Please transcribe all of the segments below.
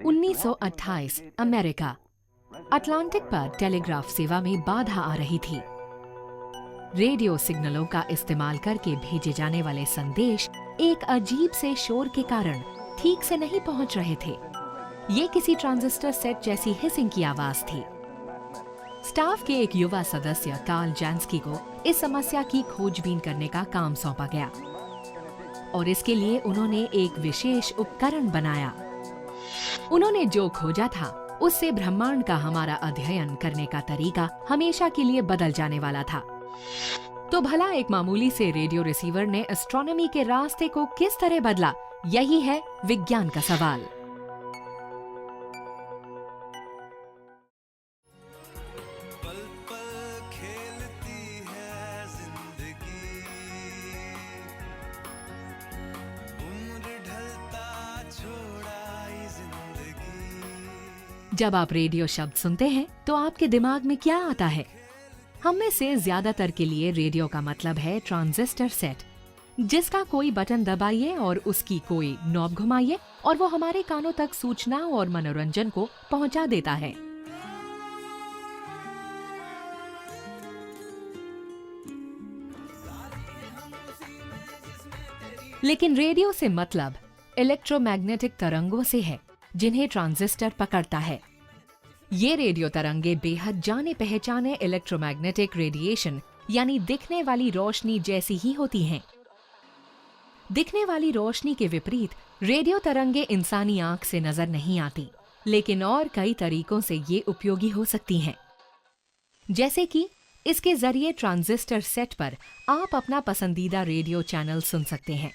1928 America. Atlantic पर telegraph सेवा में बाधा आ रही थी। रेडियो सिग्नलों का इस्तेमाल करके भेजे जाने वाले संदेश एक अजीब से शोर के कारण ठीक से नहीं पहुंच रहे थे। ये किसी ट्रांजिस्टर सेट जैसी हिसिंग की आवाज थी। स्टाफ के एक युवा सदस्य कार्ल जैंस्की को इस समस्या की खोजबीन करने का काम सौंपा गया और इसके लिए उन्होंने एक विशेष उपकरण बनाया। उन्होंने जो खोजा था उससे ब्रह्मांड का हमारा अध्ययन करने का तरीका हमेशा के लिए बदल जाने वाला था। तो भला एक मामूली से रेडियो रिसीवर ने एस्ट्रोनॉमी के रास्ते को किस तरह बदला? यही है विज्ञान का सवाल। जब आप रेडियो शब्द सुनते हैं तो आपके दिमाग में क्या आता है? हम में से ज्यादातर के लिए रेडियो का मतलब है ट्रांजिस्टर सेट, जिसका कोई बटन दबाइए और उसकी कोई नॉब घुमाइए और वो हमारे कानों तक सूचना और मनोरंजन को पहुंचा देता है। लेकिन रेडियो से मतलब इलेक्ट्रोमैग्नेटिक तरंगों से है, जिन्हें ट्रांजिस्टर पकड़ता है। ये रेडियो तरंगे बेहद जाने पहचाने इलेक्ट्रोमैग्नेटिक रेडिएशन यानी दिखने वाली रोशनी जैसी ही होती हैं। दिखने वाली रोशनी के विपरीत रेडियो तरंगे इंसानी आंख से नजर नहीं आती, लेकिन और कई तरीकों से ये उपयोगी हो सकती हैं। जैसे कि इसके जरिए ट्रांजिस्टर सेट पर आप अपना पसंदीदा रेडियो चैनल सुन सकते हैं।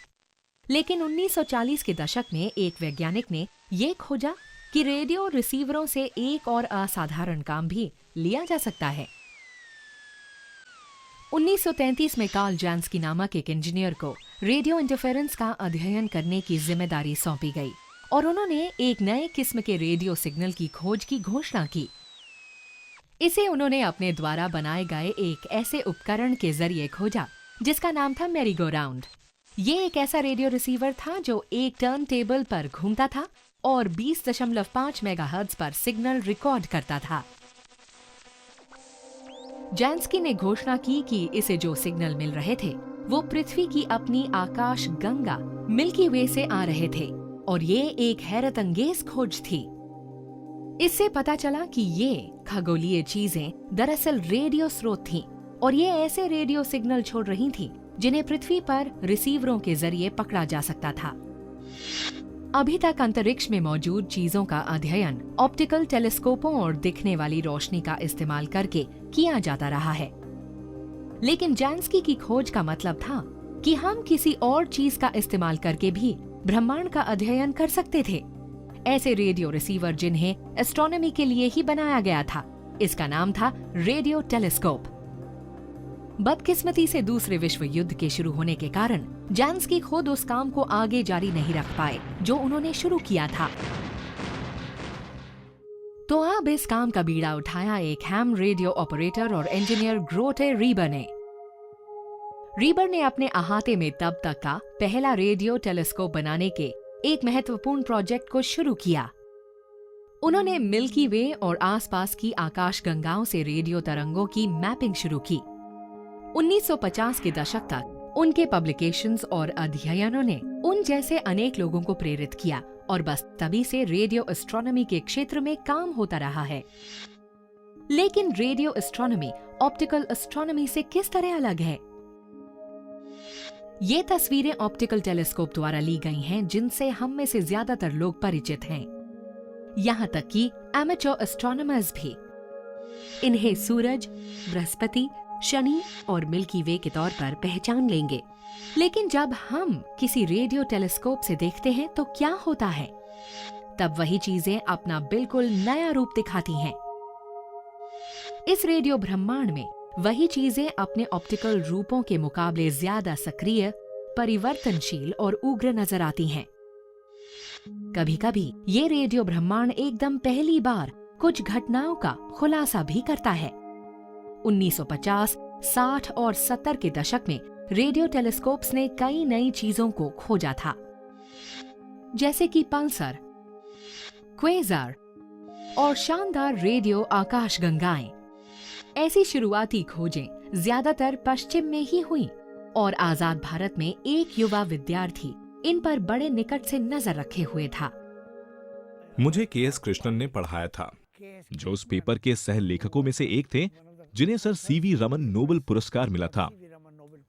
लेकिन 1940 के दशक में एक वैज्ञानिक ने ये खोजा कि रेडियो रिसीवरों से एक और असाधारण काम भी लिया जा सकता है। 1933 में कार्ल जैंस्की नामक एक इंजीनियर को रेडियो इंटरफेरेंस का अध्ययन करने की जिम्मेदारी सौंपी गई और उन्होंने एक नए किस्म के रेडियो सिग्नल की खोज की घोषणा की। इसे उन्होंने अपने द्वारा बनाए गए एक ऐसे उपकरण के जरिए खोजा जिसका नाम था मैरी गो राउंड। ये एक ऐसा रेडियो रिसीवर था जो एक टर्न टेबल पर घूमता था और 20.5 मेगाहर्ट्ज पर सिग्नल रिकॉर्ड करता था। जैंस्की ने घोषणा की कि इसे जो सिग्नल मिल रहे थे वो पृथ्वी की अपनी आकाश गंगा मिल्की वे से आ रहे थे और ये एक हैरत अंगेज खोज थी। इससे पता चला कि ये खगोलीय चीजें दरअसल रेडियो स्रोत थीं और ये ऐसे रेडियो सिग्नल छोड़ रही थीं जिन्हें पृथ्वी पर रिसीवरों के जरिए पकड़ा जा सकता था। अभी तक अंतरिक्ष में मौजूद चीजों का अध्ययन ऑप्टिकल टेलीस्कोपों और दिखने वाली रोशनी का इस्तेमाल करके किया जाता रहा है। लेकिन जैंस्की की खोज का मतलब था कि हम किसी और चीज का इस्तेमाल करके भी ब्रह्मांड का अध्ययन कर सकते थे। ऐसे रेडियो रिसीवर जिन्हें एस्ट्रोनॉमी के लिए ही बनाया गया था। इसका नाम था रेडियो टेलीस्कोप। बदकिस्मती से दूसरे विश्व युद्ध के शुरू होने के कारण जैंस्की खुद उस काम को आगे जारी नहीं रख पाए जो उन्होंने शुरू किया था। तो अब इस काम का बीड़ा उठाया एक हैम रेडियो ऑपरेटर और इंजीनियर ग्रोटे रीबर ने। रीबर ने अपने अहाते में तब तक का पहला रेडियो टेलीस्कोप बनाने के एक महत्वपूर्ण प्रोजेक्ट को शुरू किया। उन्होंने मिल्की वे और आसपास की आकाशगंगाओं से रेडियो तरंगों की मैपिंग शुरू की। 1950 के दशक तक उनके पब्लिकेशंस और अध्ययनों ने उन जैसे अनेक लोगों को प्रेरित किया और बस तभी से रेडियो एस्ट्रोनॉमी के क्षेत्र में काम होता रहा है। लेकिन रेडियो एस्ट्रोनॉमी ऑप्टिकल एस्ट्रोनॉमी से किस तरह अलग है? ये तस्वीरें ऑप्टिकल टेलीस्कोप द्वारा ली गई हैं जिनसे हम में से ज्यादातर लोग परिचित हैं, यहाँ तक कि एमेच्योर एस्ट्रोनॉमर्स भी। इन्हें सूरज, बृहस्पति, शनि और मिल्की वे के तौर पर पहचान लेंगे। लेकिन जब हम किसी रेडियो टेलीस्कोप से देखते हैं तो क्या होता है? तब वही चीजें अपना बिल्कुल नया रूप दिखाती हैं। इस रेडियो ब्रह्मांड में वही चीजें अपने ऑप्टिकल रूपों के मुकाबले ज्यादा सक्रिय, परिवर्तनशील और उग्र नजर आती हैं। कभी-कभी ये रेडियो ब्रह्मांड एकदम पहली बार कुछ घटनाओं का खुलासा भी करता है। 1950, 60 और 70 के दशक में रेडियो टेलीस्कोप्स ने कई नई चीजों को खोजा था। जैसे कि पल्सर, क्वेज़र और शानदार रेडियो आकाशगंगाएं। ऐसी शुरुआती खोजें ज्यादातर पश्चिम में ही हुई और आजाद भारत में एक युवा विद्यार्थी इन पर बड़े निकट से नजर रखे हुए था। मुझे के.एस. कृष्णन ने पढ़ाया था, जो उस पेपर के सह लेखकों में से एक थे जिन्हें सर सी.वी. रमन नोबेल पुरस्कार मिला था।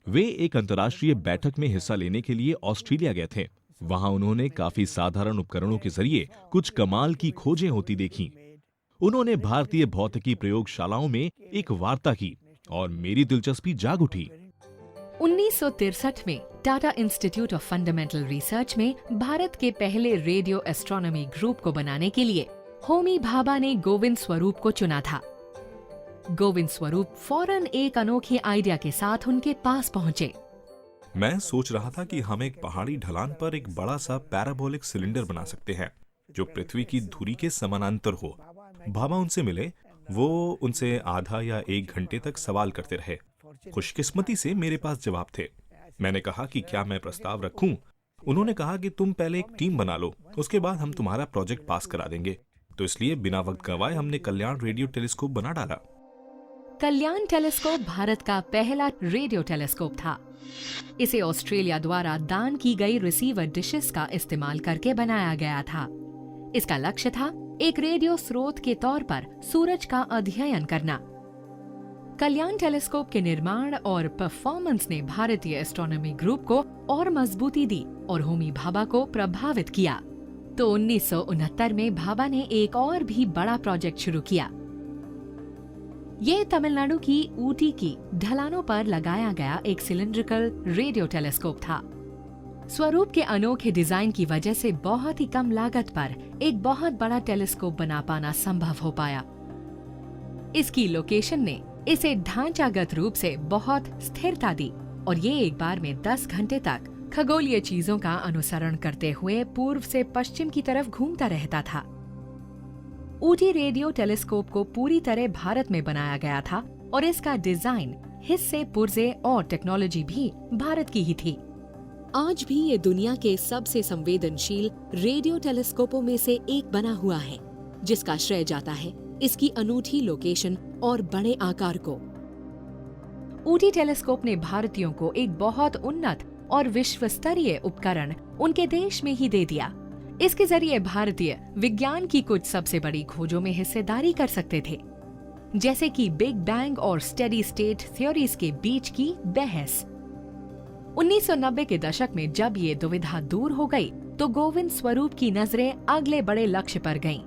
वे एक अंतर्राष्ट्रीय बैठक में हिस्सा लेने के लिए ऑस्ट्रेलिया गए थे। वहां उन्होंने काफी साधारण उपकरणों के जरिए कुछ कमाल की खोजें होती देखी। उन्होंने भारतीय भौतिकी प्रयोगशालाओं में एक वार्ता की और मेरी दिलचस्पी जाग उठी। 1963 में Tata institute of fundamental research में भारत के पहले रेडियो एस्ट्रोनॉमी ग्रुप को बनाने के लिए होमी भाभा ने गोविंद स्वरूप को चुना था। गोविंद स्वरूप फौरन एक अनोखे आइडिया के साथ उनके पास पहुंचे। मैं सोच रहा था कि हम एक पहाड़ी ढलान पर एक बड़ा सा पैराबोलिक सिलेंडर बना सकते हैं जो पृथ्वी की धुरी के समानांतर हो। भाभा उनसे मिले। वो उनसे आधा या 1 घंटे तक सवाल करते रहे। खुशकिस्मती से मेरे पास जवाब थे। मैंने कहा कि क्या मैं प्रस्ताव रखूं? उन्होंने कहा कि तुम पहले एक टीम बना लो, उसके बाद हम तुम्हारा प्रोजेक्ट पास करा देंगे। तो इसलिए बिना वक्त गंवाए हमने कल्याण रेडियो टेलीस्कोप बना डाला। कल्याण टेलीस्कोप भारत का पहला रेडियो टेलीस्कोप था। इसे ऑस्ट्रेलिया द्वारा दान की गई रिसीवर डिशेस का इस्तेमाल करके बनाया गया था। इसका लक्ष्य था एक रेडियो स्रोत के तौर पर सूरज का अध्ययन करना। कल्याण टेलीस्कोप के निर्माण और परफॉर्मेंस ने भारतीय एस्ट्रोनॉमी ग्रुप को और मजबूती दी और होमी भाभा को प्रभावित किया। तो 1969 में भाभा ने एक और भी बड़ा प्रोजेक्ट शुरू किया। ये तमिलनाडु की ऊटी की ढलानों पर लगाया गया एक सिलिंड्रिकल रेडियो टेलीस्कोप था। स्वरूप के अनोखे डिजाइन की वजह से बहुत ही कम लागत पर एक बहुत बड़ा टेलीस्कोप बना पाना संभव हो पाया। इसकी लोकेशन ने इसे ढांचागत रूप से बहुत स्थिरता दी और ये एक बार में 10 घंटे तक खगोलीय चीजों का अनुसरण करते हुए पूर्व से पश्चिम की तरफ घूमता रहता था। ऊटी रेडियो टेलीस्कोप को पूरी तरह भारत में बनाया गया था और इसका डिजाइन, हिस्से, पुर्जे और टेक्नोलॉजी भी भारत की ही थी। आज भी ये दुनिया के सबसे संवेदनशील रेडियो टेलीस्कोपों में से एक बना हुआ है, जिसका श्रेय जाता है इसकी अनूठी लोकेशन और बड़े आकार को। ऊटी टेलीस्कोप ने भारतीयों को एक बहुत उन्नत और विश्व स्तरीय उपकरण उनके देश में ही दे दिया। इसके जरिए भारतीय विज्ञान की कुछ सबसे बड़ी खोजों में हिस्सेदारी कर सकते थे, जैसे कि बिग बैंग और स्टेडी स्टेट थ्योरीज के बीच की बहस। 1990 के दशक में जब ये दुविधा दूर हो गई, तो गोविंद स्वरूप की नजरें अगले बड़े लक्ष्य पर गईं।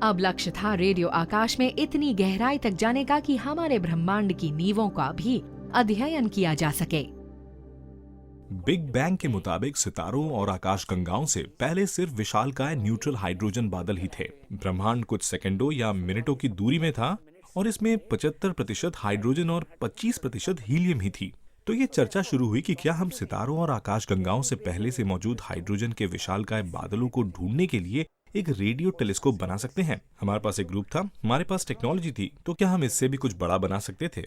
अब लक्ष्य था रेडियो आकाश में इतनी गहराई तक जाने का कि हमारे ब्रह्मांड की नींवों का भी अध्ययन किया जा सके। बिग बैंग के मुताबिक सितारों और आकाशगंगाओं से पहले सिर्फ विशालकाय न्यूट्रल हाइड्रोजन बादल ही थे। ब्रह्मांड कुछ सेकंडों या मिनटों की दूरी में था और इसमें 75% हाइड्रोजन और 25% हीलियम ही थी। तो ये चर्चा शुरू हुई कि क्या हम सितारों और आकाशगंगाओं से पहले से मौजूद हाइड्रोजन के विशालकाय बादलों को ढूंढने के लिए एक रेडियो टेलीस्कोप बना सकते हैं। हमारे पास एक ग्रुप था, हमारे पास टेक्नोलॉजी थी, तो क्या हम इससे भी कुछ बड़ा बना सकते थे?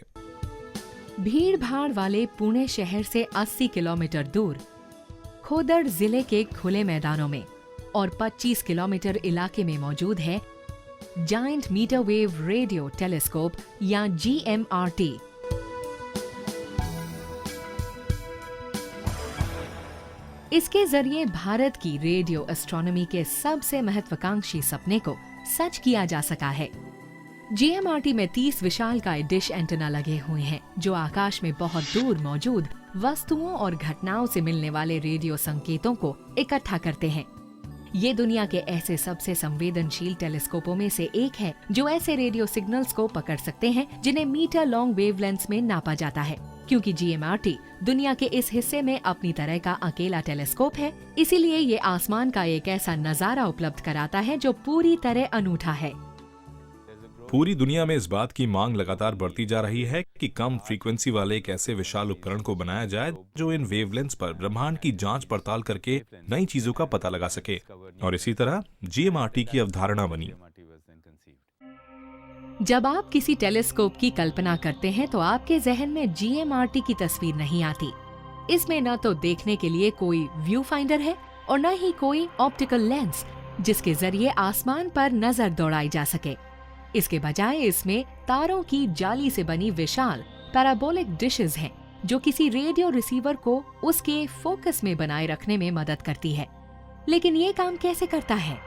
भीड़ भाड़ वाले पुणे शहर से 80 किलोमीटर दूर खोदड़ जिले के खुले मैदानों में और 25 किलोमीटर इलाके में मौजूद है giant metre wave radio telescope या GMRT। इसके जरिए भारत की रेडियो एस्ट्रोनॉमी के सबसे महत्वाकांक्षी सपने को सच किया जा सका है। GMRT में 30 विशालकाय डिश एंटेना लगे हुए हैं, जो आकाश में बहुत दूर मौजूद वस्तुओं और घटनाओं से मिलने वाले रेडियो संकेतों को इकट्ठा करते हैं। ये दुनिया के ऐसे सबसे संवेदनशील टेलीस्कोपों में से एक है जो ऐसे रेडियो सिग्नल्स को पकड़ सकते हैं जिन्हें मीटर लॉन्ग वेवलेंथ्स में नापा जाता है। क्योंकि GMRT दुनिया के इस हिस्से में अपनी तरह का अकेला टेलीस्कोप है, इसीलिए ये आसमान का एक ऐसा नजारा उपलब्ध कराता है जो पूरी तरह अनूठा है। पूरी दुनिया में इस बात की मांग लगातार बढ़ती जा रही है कि कम फ्रीक्वेंसी वाले एक ऐसे विशाल उपकरण को बनाया जाए जो इन वेवलेंथ्स पर ब्रह्मांड की जांच पड़ताल करके नई चीजों का पता लगा सके। और इसी तरह GMRT की अवधारणा बनी। जब आप किसी टेलीस्कोप की कल्पना करते हैं तो आपके जहन में GMRT की तस्वीर नहीं आती। इसमें न तो देखने के लिए कोई व्यू फाइंडर है और न ही कोई ऑप्टिकल लेंस जिसके जरिए आसमान पर नजर दौड़ाई जा सके। इसके बजाय इसमें तारों की जाली से बनी विशाल पैराबोलिक डिशेस हैं जो किसी रेडियो रिसीवर को उसके फोकस में बनाए रखने में मदद करती है। लेकिन ये काम कैसे करता है?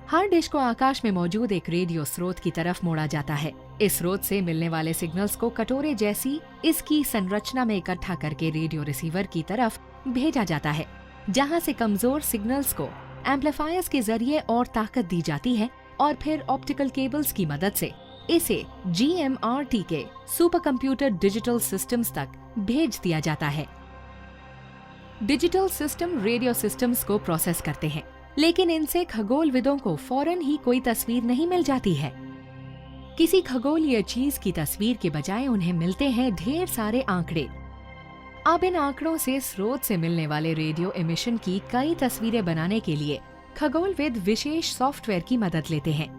हर डिश को आकाश में मौजूद एक रेडियो स्रोत की तरफ मोड़ा जाता है। इस स्रोत से मिलने वाले सिग्नल्स को कटोरे जैसी इसकी संरचना में इकट्ठा करके रेडियो रिसीवर की तरफ भेजा जाता है, जहां से कमजोर सिग्नल्स को एम्पलीफायर्स के जरिए और ताकत दी जाती है और फिर ऑप्टिकल केबल्स की मदद से इसे GMRT के सुपर कंप्यूटर डिजिटल सिस्टम्स तक भेज दिया जाता है। डिजिटल सिस्टम रेडियो सिस्टम्स को प्रोसेस करते हैं, लेकिन इनसे खगोलविदों को फौरन ही कोई तस्वीर नहीं मिल जाती है। किसी खगोलीय चीज की तस्वीर के बजाय उन्हें मिलते हैं ढेर सारे आंकड़े। अब इन आंकड़ों से स्रोत से मिलने वाले रेडियो एमिशन की कई तस्वीरें बनाने के लिए खगोलविद विशेष सॉफ्टवेयर की मदद लेते हैं।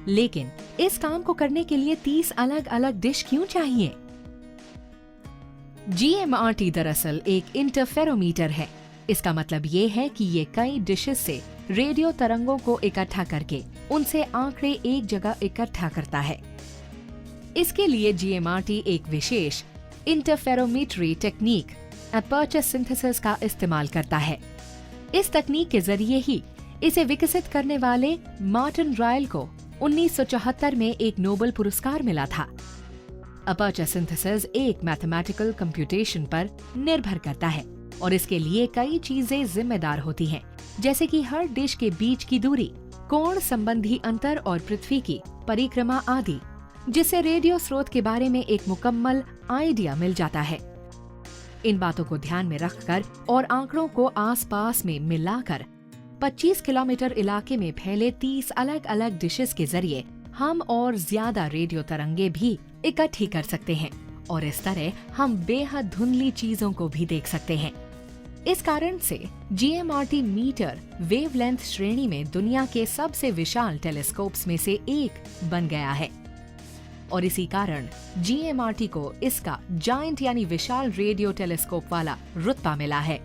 लेकिन इस काम को करने के लिए 30 अलग अलग डिश क्यों चाहिए? GMRT दरअसल एक इंटरफेरोमीटर है। इसका मतलब ये है कि ये कई डिशेस से रेडियो तरंगों को इकट्ठा करके उनसे आंकड़े एक जगह इकट्ठा करता है। इसके लिए GMRT एक विशेष इंटरफेरोमीट्री टेक्निक अपर्चर सिंथेसिस का इस्तेमाल करता है। इस तकनीक के जरिए ही इसे विकसित करने वाले मार्टिन रायल को 1974 में एक नोबेल पुरस्कार मिला था। अपर्चर सिंथेसिस एक मैथमेटिकल कंप्यूटेशन पर निर्भर करता है और इसके लिए कई चीजें जिम्मेदार होती हैं, जैसे कि हर डिश के बीच की दूरी, कोण संबंधी अंतर और पृथ्वी की परिक्रमा आदि, जिससे रेडियो स्रोत के बारे में एक मुकम्मल आइडिया मिल जाता है। इन बातों को ध्यान में रखकर और आंकड़ों को आसपास में मिलाकर 25 किलोमीटर इलाके में फैले 30 अलग अलग डिशेस के जरिए हम और ज्यादा रेडियो तरंगे भी इकट्ठी कर सकते हैं और इस तरह हम बेहद धुंधली चीजों को भी देख सकते हैं। इस कारण से GMRT मीटर वेवलेंथ श्रेणी में दुनिया के सबसे विशाल टेलीस्कोप्स में से एक बन गया है और इसी कारण GMRT को इसका जायंट यानी विशाल रेडियो टेलीस्कोप वाला रुतबा मिला है।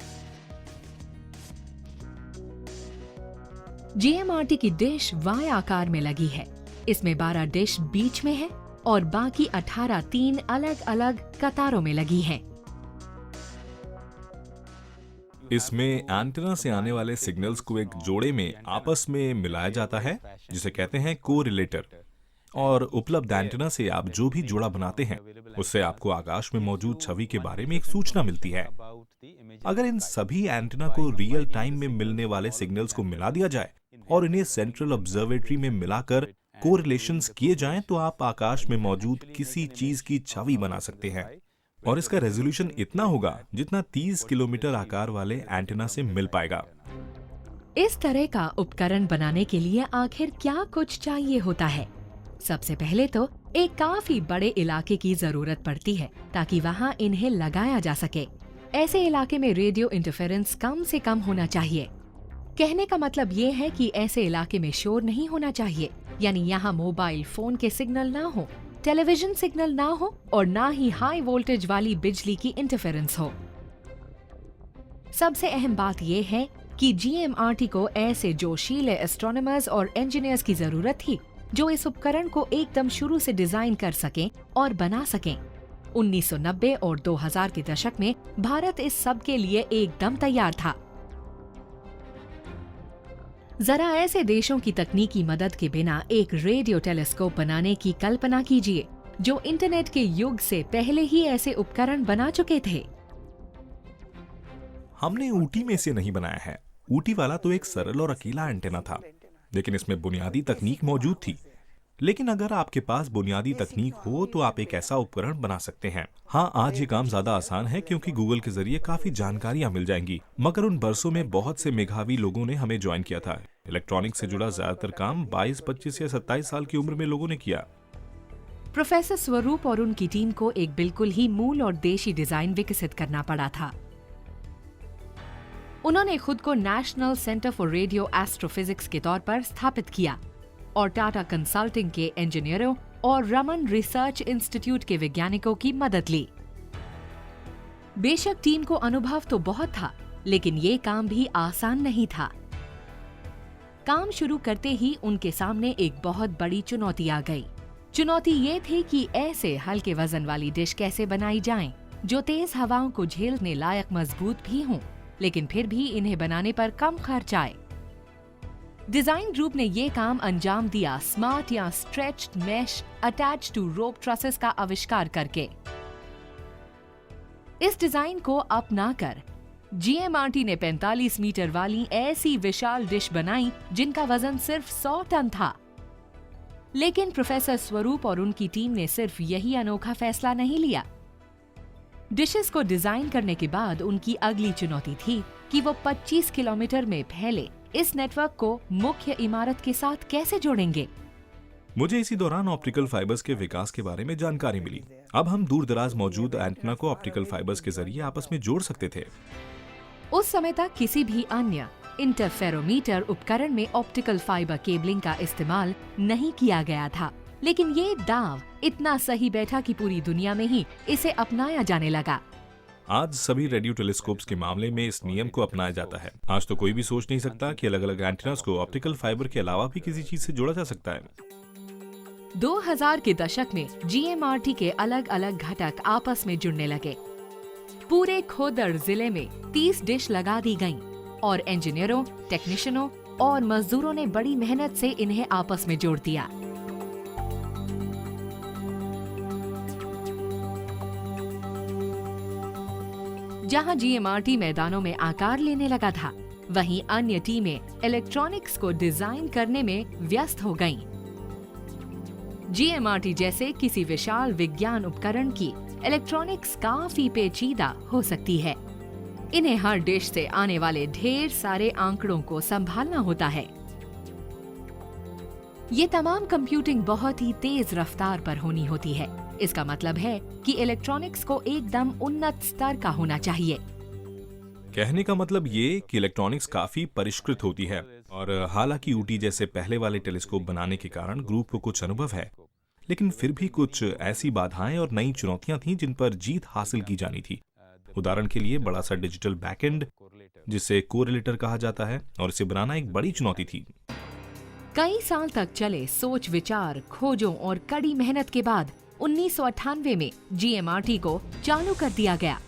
GMRT की डिश Y आकार में लगी है। इसमें 12 डिश बीच में है और बाकी 18 3 अलग अलग कतारों में लगी हैं। इसमें एंटेना से आने वाले सिग्नल्स को एक जोड़े में आपस में मिलाया जाता है, जिसे कहते हैं कोरिलेटर, और उपलब्ध एंटेना से आप जो भी जोड़ा बनाते हैं उससे आपको आकाश में मौजूद छवि के बारे में एक सूचना मिलती है। अगर इन सभी एंटेना को रियल टाइम में मिलने वाले सिग्नल्स को मिला दिया जाए और इन्हें सेंट्रल ऑब्जर्वेटरी में मिलाकर कोरिलेशंस किए जाएं तो आप आकाश में मौजूद किसी चीज की छवि बना सकते हैं और इसका रेजोल्यूशन इतना होगा जितना 30 किलोमीटर आकार वाले एंटेना से मिल पाएगा। इस तरह का उपकरण बनाने के लिए आखिर क्या कुछ चाहिए होता है? सबसे पहले तो एक काफी बड़े इलाके की जरूरत पड़ती है ताकि वहाँ इन्हें लगाया जा सके। ऐसे इलाके में रेडियो इंटरफेरेंस कम से कम होना चाहिए। कहने का मतलब ये है कि ऐसे इलाके में शोर नहीं होना चाहिए, यानी यहाँ मोबाइल फोन के सिग्नल ना हो, टेलीविजन सिग्नल ना हो और ना ही हाई वोल्टेज वाली बिजली की इंटरफेरेंस हो। सबसे अहम बात यह है कि GMRT को ऐसे जोशीले एस्ट्रोनॉमर्स और इंजीनियर्स की जरूरत थी जो इस उपकरण को एकदम शुरू से डिजाइन कर सकें और बना सकें। 1990 और 2000 के दशक में भारत इस सब के लिए एकदम तैयार था। जरा ऐसे देशों की तकनीकी मदद के बिना एक रेडियो टेलीस्कोप बनाने की कल्पना कीजिए जो इंटरनेट के युग से पहले ही ऐसे उपकरण बना चुके थे। हमने ऊटी में से नहीं बनाया है। ऊटी वाला तो एक सरल और अकेला एंटेना था, लेकिन इसमें बुनियादी तकनीक मौजूद थी। लेकिन अगर आपके पास बुनियादी तकनीक हो तो आप एक ऐसा उपकरण बना सकते हैं। हाँ, आज ये काम ज्यादा आसान है क्योंकि गूगल के जरिए काफी जानकारियां मिल जाएंगी, मगर उन बरसों में बहुत से मेधावी लोगों ने हमें ज्वाइन किया था। इलेक्ट्रॉनिक से जुड़ा ज्यादातर काम 22, 25 या 27 साल की उम्र में लोगों ने किया। प्रोफेसर स्वरूप और उनकी टीम को एक बिल्कुल ही मूल और देशी डिजाइन विकसित करना पड़ा था। उन्होंने खुद को national centre for radio astrophysics के तौर पर स्थापित किया और टाटा कंसल्टिंग के इंजीनियरों और रमन रिसर्च इंस्टीट्यूट के वैज्ञानिकों की मदद ली। बेशक टीम को अनुभव तो बहुत था, लेकिन ये काम भी आसान नहीं था। काम शुरू करते ही उनके सामने एक बहुत बड़ी चुनौती आ गई। चुनौती ये थी कि ऐसे हल्के वजन वाली डिश कैसे बनाई जाएं, जो तेज हवाओं को झेलने लायक मजबूत भी हों, लेकिन फिर भी इन्हें बनाने पर कम खर्च आए। डिजाइन ग्रुप ने ये काम अंजाम दिया स्मार्ट या stretched mesh attach to rope trusses का आविष्कार करके। इस डिजाइन को अपनाकर जीएमआरटी ने 45 मीटर वाली ऐसी विशाल डिश बनाई जिनका वजन सिर्फ 100 टन था। लेकिन प्रोफेसर स्वरूप और उनकी टीम ने सिर्फ यही अनोखा फैसला नहीं लिया। डिशेस को डिजाइन करने के बाद उनकी अगली चुनौती थी कि वो 25 किलोमीटर में फैले इस नेटवर्क को मुख्य इमारत के साथ कैसे जोड़ेंगे। मुझे इसी दौरान ऑप्टिकल फाइबर्स के विकास के बारे में जानकारी मिली। अब हम दूर दराज मौजूद एंटेना को ऑप्टिकल फाइबर्स के जरिए आपस में जोड़ सकते थे। उस समय तक किसी भी अन्य इंटरफेरोमीटर उपकरण में ऑप्टिकल फाइबर केबलिंग का इस्तेमाल नहीं किया गया था, लेकिन ये दांव इतना सही बैठा कि पूरी दुनिया में ही इसे अपनाया जाने लगा। आज सभी रेडियो टेलीस्कोप्स के मामले में इस नियम को अपनाया जाता है। आज तो कोई भी सोच नहीं सकता कि अलग अलग एंटेनास को ऑप्टिकल फाइबर के अलावा भी किसी चीज से जोड़ा जा सकता है। 2000 के दशक में जीएमआरटी के अलग अलग घटक आपस में जुड़ने लगे। पूरे खोदड़ जिले में 30 डिश लगा दी गईं और इंजीनियरों, टेक्नीशियनों और मजदूरों ने बड़ी मेहनत से इन्हें आपस में जोड़ दिया। जहां जीएमआरटी मैदानों में आकार लेने लगा था, वहीं अन्य टीमें इलेक्ट्रॉनिक्स को डिजाइन करने में व्यस्त हो गईं। जीएमआरटी जैसे किसी विशाल विज्ञान उपकरण की इलेक्ट्रॉनिक्स काफी पेचीदा हो सकती है। इन्हें हर डिश से आने वाले ढेर सारे आंकड़ों को संभालना होता है। ये तमाम कंप्यूटिंग बहुत ही तेज रफ्तार पर होनी होती है। इसका मतलब है कि इलेक्ट्रॉनिक्स को एकदम उन्नत स्तर का होना चाहिए। कहने का मतलब ये कि इलेक्ट्रॉनिक्स काफी परिष्कृत होती है, और हालांकि ऊटी जैसे पहले वाले टेलीस्कोप बनाने के कारण ग्रुप को कुछ अनुभव है, लेकिन फिर भी कुछ ऐसी बाधाएं और नई चुनौतियां थीं जिन पर जीत हासिल की जानी थी। उदाहरण के लिए बड़ा सा डिजिटल बैकएंड, जिसे कोरिलेटर कहा जाता है, और इसे बनाना एक बड़ी चुनौती थी। कई साल तक चले सोच विचार, खोजों और कड़ी मेहनत के बाद 1998 में जीएमआरटी को चालू कर दिया गया।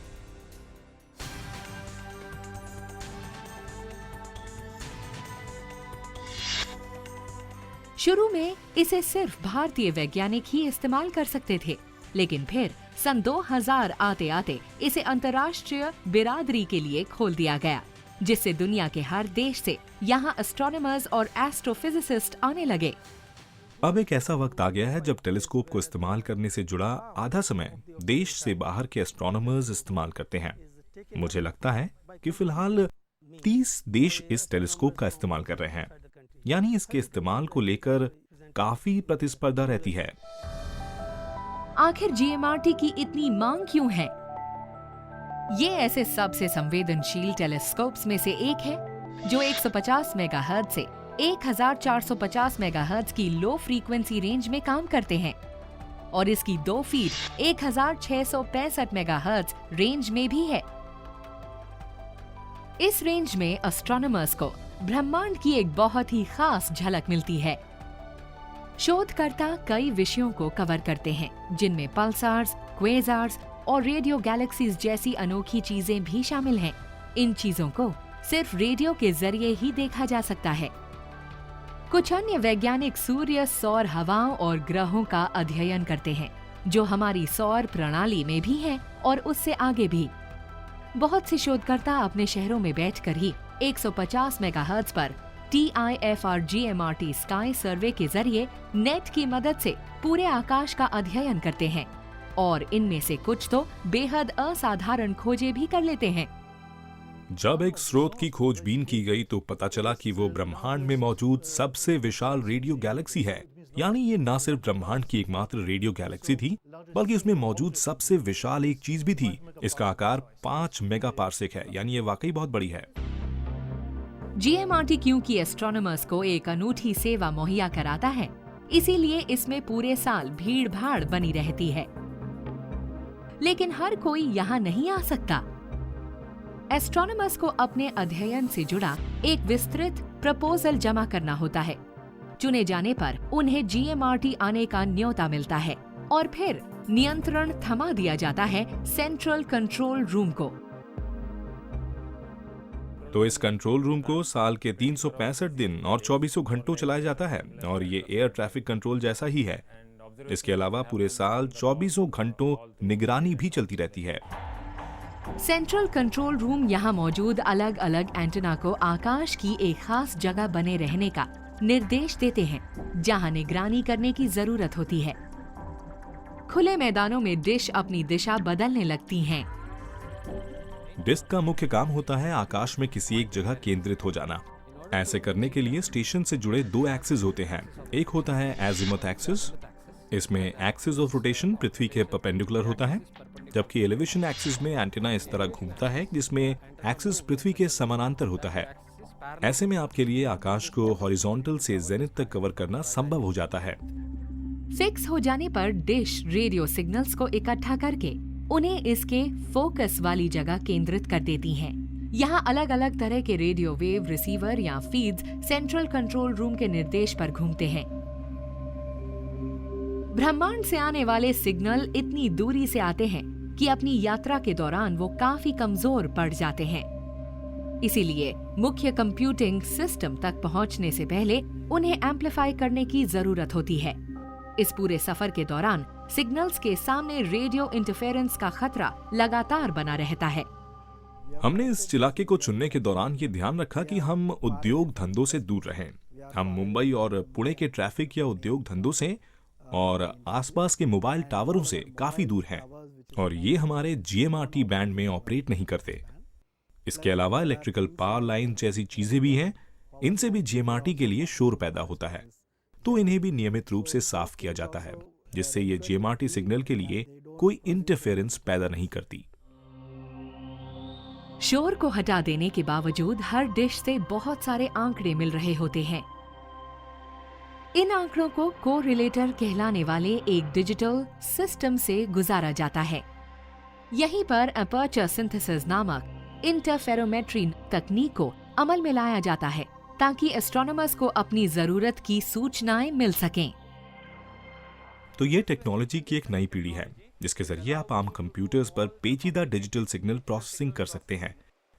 शुरू में इसे सिर्फ भारतीय वैज्ञानिक ही इस्तेमाल कर सकते थे, लेकिन फिर सन 2000 आते आते इसे अंतर्राष्ट्रीय बिरादरी के लिए खोल दिया गया, जिससे दुनिया के हर देश से यहाँ एस्ट्रोनॉमर्स और एस्ट्रोफिजिसिस्ट आने लगे। अब एक ऐसा वक्त आ गया है जब टेलीस्कोप को इस्तेमाल करने से जुड़ा आधा समय देश से बाहर के एस्ट्रोनॉमर्स इस्तेमाल करते हैं। मुझे लगता है कि फिलहाल 30 देश इस टेलीस्कोप का इस्तेमाल कर रहे हैं, यानी इसके इस्तेमाल को लेकर काफी प्रतिस्पर्धा रहती है। आखिर जीएमआरटी की इतनी मांग क्यों है? ये ऐसे सबसे संवेदनशील टेलीस्कोप्स में से एक है जो 150 मेगाहर्ट्ज से 1450 मेगाहर्ट्ज की लो फ्रीक्वेंसी रेंज में काम करते हैं, और इसकी 2 फीड 1665 मेगाहर्ट्ज रेंज में भी है। इस रेंज में एस्ट्रोनॉमर्स को ब्रह्मांड की एक बहुत ही खास झलक मिलती है। शोधकर्ता कई विषयों को कवर करते हैं, जिनमें पल्सार्स, क्वेज़ार्स और रेडियो गैलेक्सीज जैसी अनोखी चीजें भी शामिल हैं। इन चीजों को सिर्फ रेडियो के जरिए ही देखा जा सकता है। कुछ अन्य वैज्ञानिक सूर्य, सौर हवाओं और ग्रहों का अध्ययन करते हैं, जो हमारी सौर प्रणाली में भी हैं और उससे आगे भी। बहुत से शोधकर्ता अपने शहरों में बैठकर ही 150 मेगाहर्ट्ज पर TIFR GMRT स्काई सर्वे के जरिए नेट की मदद से पूरे आकाश का अध्ययन करते हैं, और इनमें से कुछ तो बेहद असाधारण खोजें भी कर लेते हैं। जब एक स्रोत की खोजबीन की गई तो पता चला कि वो ब्रह्मांड में मौजूद सबसे विशाल रेडियो गैलेक्सी है। यानी ये न सिर्फ ब्रह्मांड की एकमात्र रेडियो गैलेक्सी थी, बल्कि उसमें मौजूद सबसे विशाल एक चीज भी थी। इसका आकार 5 मेगा पार्सेक है, यानी ये वाकई बहुत बड़ी है। जीएमआरटी क्योंकि एस्ट्रोनॉमर्स को एक अनूठी सेवा मुहैया कराता है, इसीलिए इसमें पूरे साल भीड़ भाड़ बनी रहती है। लेकिन हर कोई यहाँ नहीं आ सकता। एस्ट्रोनॉमर्स को अपने अध्ययन से जुड़ा एक विस्तृत प्रपोजल जमा करना होता है। चुने जाने पर उन्हें GMRT आने का न्योता मिलता है और फिर नियंत्रण थमा दिया जाता है सेंट्रल कंट्रोल रूम को। तो इस कंट्रोल रूम को साल के 365 दिन और 24 घंटों चलाया जाता है और ये एयर ट्रैफिक कंट्रोल जैसा ही है। इसके अलावा पूरे साल 24 घंटों निगरानी भी चलती रहती है। सेंट्रल कंट्रोल रूम यहाँ मौजूद अलग अलग एंटेना को आकाश की एक खास जगह बने रहने का निर्देश देते हैं, जहाँ निगरानी करने की जरूरत होती है। खुले मैदानों में डिश अपनी दिशा बदलने लगती हैं। डिस्क का मुख्य काम होता है आकाश में किसी एक जगह केंद्रित हो जाना। ऐसे करने के लिए स्टेशन से जुड़े 2 एक्सिस होते हैं। एक होता है एजिमुथ एक्सिस, इसमें एक्सिस ऑफ रोटेशन पृथ्वी के परपेंडिकुलर होता है, जबकि एलिवेशन एक्सिस में एंटीना इस तरह घूमता है जिसमें एक्सिस पृथ्वी के समानांतर होता है। ऐसे में आपके लिए आकाश को हॉरिजॉन्टल से जेनिथ तक कवर करना संभव हो जाता है। फिक्स हो जाने पर डिश रेडियो सिग्नल्स को इकट्ठा करके उन्हें इसके फोकस वाली जगह केंद्रित कर देती हैं। यहाँ अलग अलग तरह के रेडियो वेव रिसीवर या फीड्स सेंट्रल कंट्रोल रूम के निर्देश पर घूमते हैं। ब्रह्मांड से आने वाले सिग्नल इतनी दूरी से आते हैं कि अपनी यात्रा के दौरान वो काफी कमजोर पड़ जाते हैं। इसीलिए मुख्य कंप्यूटिंग सिस्टम तक पहुंचने से पहले उन्हें एम्पलीफाई करने की जरूरत होती है। इस पूरे सफर के दौरान सिग्नल्स के सामने रेडियो इंटरफेरेंस का खतरा लगातार बना रहता है। हमने इस इलाके को चुनने के दौरान ये ध्यान रखा कि हम उद्योग धंधों से दूर रहें। हम मुंबई और पुणे के ट्रैफिक या उद्योग धंधों से और आसपास के मोबाइल टावरों से काफी दूर हैं और ये हमारे GMRT बैंड में ऑपरेट नहीं करते। इसके अलावा इलेक्ट्रिकल पावर लाइन जैसी चीजें भी हैं, इनसे भी GMRT के लिए शोर पैदा होता है, तो इन्हें भी नियमित रूप से साफ किया जाता है, जिससे ये GMRT सिग्नल के लिए कोई इंटरफेरेंस पैदा नहीं करती। शोर को हटा देने के बावजूद हर डिश से बहुत सारे आंकड़े मिल रहे होते हैं। इन आंकड़ों को कोरिलेटर कहलाने वाले एक डिजिटल सिस्टम से गुजारा जाता है। यहीं पर अपर्चर सिंथेसिस नामक इंटरफेरोमेट्री तकनीक को अमल में लाया जाता है ताकि एस्ट्रोनॉमर्स को अपनी जरूरत की सूचनाएं मिल सकें। तो ये टेक्नोलॉजी की एक नई पीढ़ी है जिसके जरिए आप आम कंप्यूटर्स पर पेचीदा डिजिटल सिग्नल प्रोसेसिंग कर सकते हैं,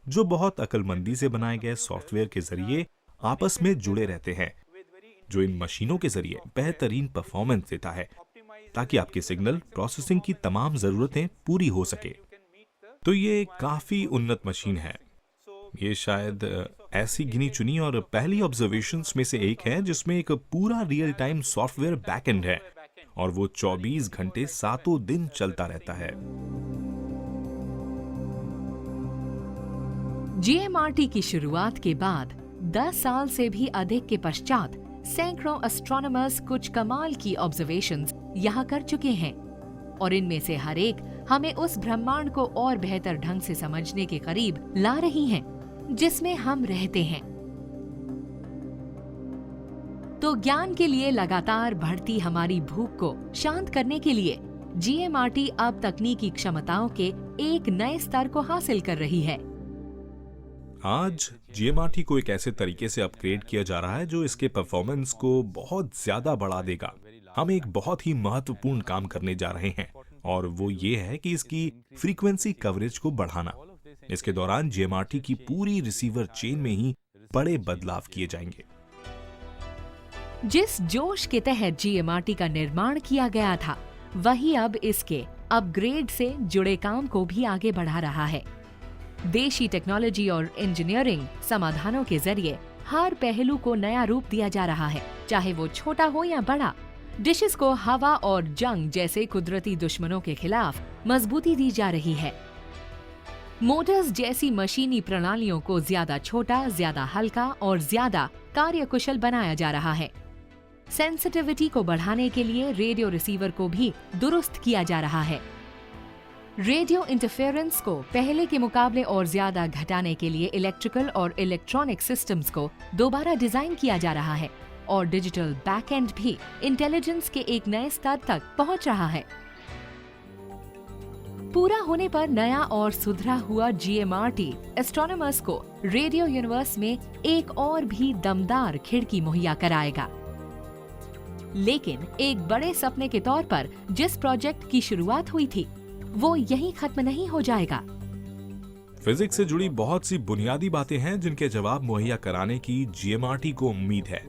जो बहुत अक्लमंदी से बनाए गए सॉफ्टवेयर के जरिए आपस में जुड़े रहते हैं, जो इन मशीनों के जरिए बेहतरीन परफॉर्मेंस देता है ताकि आपके सिग्नल प्रोसेसिंग की तमाम जरूरतें पूरी हो सके। तो ये काफी उन्नत मशीन है। ये शायद ऐसी गिनी चुनी और पहली ऑब्जर्वेशंस में से एक है जिसमें एक पूरा रियल टाइम सॉफ्टवेयर बैकएंड है और वो 24 घंटे 7 दिन चलता रहता है। GMRT की शुरुआत के बाद 10 साल से भी अधिक के पश्चात सैकड़ों एस्ट्रोनॉमर्स कुछ कमाल की ऑब्जर्वेशंस यहाँ कर चुके हैं और इनमें से हर एक हमें उस ब्रह्मांड को और बेहतर ढंग से समझने के करीब ला रही हैं, जिसमें हम रहते हैं। तो ज्ञान के लिए लगातार बढ़ती हमारी भूख को शांत करने के लिए GMRT अब तकनीकी क्षमताओं के एक नए स्तर को हासिल कर रही है। आज GMRT को एक ऐसे तरीके से अपग्रेड किया जा रहा है जो इसके परफॉर्मेंस को बहुत ज्यादा बढ़ा देगा। हम एक बहुत ही महत्वपूर्ण काम करने जा रहे हैं और वो ये है कि इसकी फ्रीक्वेंसी कवरेज को बढ़ाना। इसके दौरान GMRT की पूरी रिसीवर चेन में ही बड़े बदलाव किए जाएंगे। जिस जोश के तहत GMRT का निर्माण किया गया था, वही अब इसके अपग्रेड से जुड़े काम को भी आगे बढ़ा रहा है। देशी टेक्नोलॉजी और इंजीनियरिंग समाधानों के जरिए हर पहलू को नया रूप दिया जा रहा है, चाहे वो छोटा हो या बड़ा। डिशेस को हवा और जंग जैसे कुदरती दुश्मनों के खिलाफ मजबूती दी जा रही है। मोटर्स जैसी मशीनी प्रणालियों को ज्यादा छोटा, ज्यादा हल्का और ज्यादा कार्यकुशल बनाया जा रहा है। सेंसिटिविटी को बढ़ाने के लिए रेडियो रिसीवर को भी दुरुस्त किया जा रहा है। रेडियो इंटरफेरेंस को पहले के मुकाबले और ज्यादा घटाने के लिए इलेक्ट्रिकल और इलेक्ट्रॉनिक सिस्टम्स को दोबारा डिजाइन किया जा रहा है और डिजिटल बैकएंड भी इंटेलिजेंस के एक नए स्तर तक पहुंच रहा है। पूरा होने पर नया और सुधरा हुआ GMRT एस्ट्रोनॉमर्स को रेडियो यूनिवर्स में एक और भी दमदार खिड़की मुहैया कराएगा। लेकिन एक बड़े सपने के तौर पर जिस प्रोजेक्ट की शुरुआत हुई थी वो यहीं खत्म नहीं हो जाएगा। फिजिक्स से जुड़ी बहुत सी बुनियादी बातें हैं जिनके जवाब मुहैया कराने की GMRT को उम्मीद है।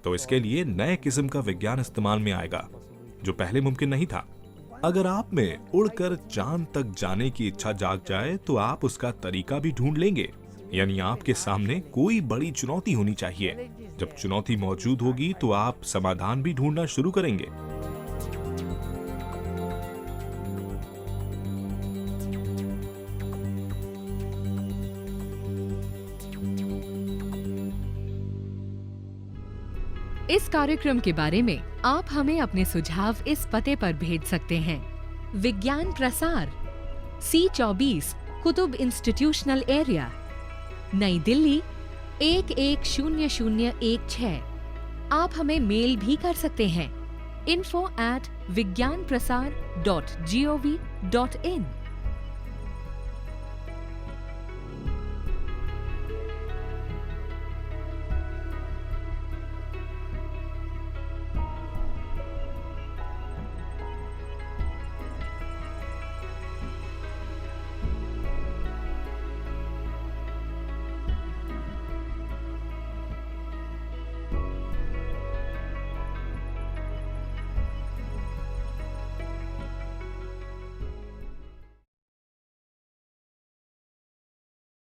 तो इसके लिए नए किस्म का विज्ञान इस्तेमाल में आएगा जो पहले मुमकिन नहीं था। अगर आप में उड़कर चांद तक जाने की इच्छा जाग जाए तो आप उसका तरीका भी ढूंढ लेंगे। यानी आपके सामने कोई बड़ी चुनौती होनी चाहिए। जब चुनौती मौजूद होगी तो आप समाधान भी ढूंढना शुरू करेंगे। इस कार्यक्रम के बारे में आप हमें अपने सुझाव इस पते पर भेज सकते हैं। विज्ञान प्रसार, C24 कुतुब इंस्टीट्यूशनल एरिया, नई दिल्ली 110016। आप हमें मेल भी कर सकते हैं info@vigyanprasar.gov.in।